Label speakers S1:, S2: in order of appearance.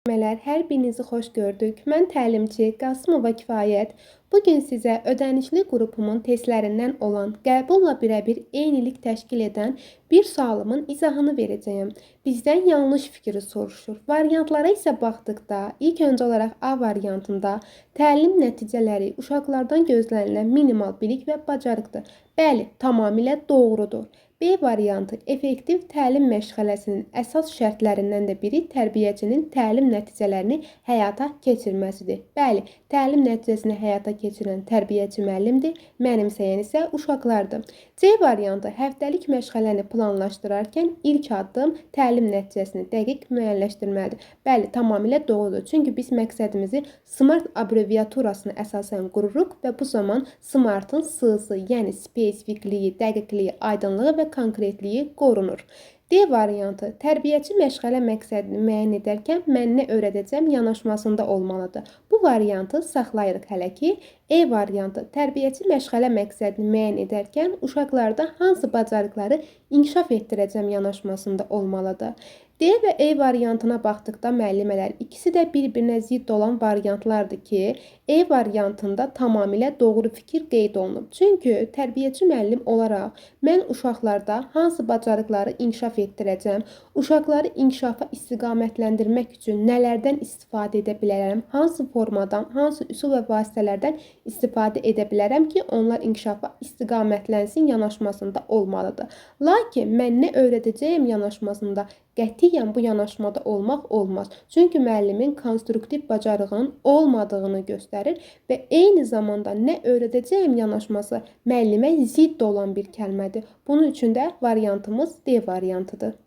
S1: Hər birinizi xoş gördük. Mən təlimçi Qasımova Kifayət. Bugün sizə ödənişli qrupumun testlərindən olan qəbulla birəbir eynilik təşkil edən bir sualımın izahını verəcəyəm. Bizdən yanlış fikri soruşur. Variantlara isə baxdıqda, ilk öncə olaraq A variantında təlim nəticələri uşaqlardan gözlənilən minimal bilik və bacarıqdır. Bəli, tamamilə doğrudur. B variantı effektiv təlim məşğələsinin əsas şərtlərindən də biri tərbiyəçinin təlim nəticələrini həyata keçirməsidir. Bəli, təlim nəticəsini həyata keçirən tərbiyəçi müəllimdir, mənimsəyən isə uşaqlardır. C variantı həftəlik məşğələni planlaşdırarkən ilk addım təlim nəticəsini dəqiq müəyyənləşdirməlidir. Bəli, tamamilə doğrudur. Çünki biz məqsədimizi SMART abreviaturasına əsasən qururuq və bu zaman SMART-ın S-sı, yəni spesifikliyi, dəqiqliyi, aydınlığı və konkretliyi qorunur. D variantı tərbiyəçi məşğələ məqsədini müəyyən edərkən mən nə öyrədəcəm yanaşmasında olmalıdır. Bu variantı saxlayırıq hələ ki. E variantı tərbiyəçi məşğələ məqsədini müəyyən edərkən uşaqlarda hansı bacarıqları inkişaf etdirəcəm yanaşmasında olmalıdır. D və E variantına baxdıqda müəllimələr ikisi də bir-birinə zidd olan variantlardır ki, E variantında tamamilə doğru fikir qeyd olunub. Çünki tərbiyəçi müəllim olaraq mən uşaqlarda hansı bacarıqları inkişaf etdirəcəm, uşaqları inkişafa istiqamətləndirmək üçün nələrdən istifadə edə bilərəm, hansı formadan, hansı üsul və vasitələrdən istifadə edə bilərəm ki, onlar inkişafa istiqamətlənsin yanaşmasında olmalıdır. Lakin mən nə öyrədəcəyim yanaşmasında qətiyyən bu yanaşmada olmaq olmaz. Çünki müəllimin konstruktiv bacarığının olmadığını göstərir və eyni zamanda nə öyrədəcəyim yanaşması müəllimə zidd olan bir kəlmədir. Bunun üçün də variantımız D variantıdır.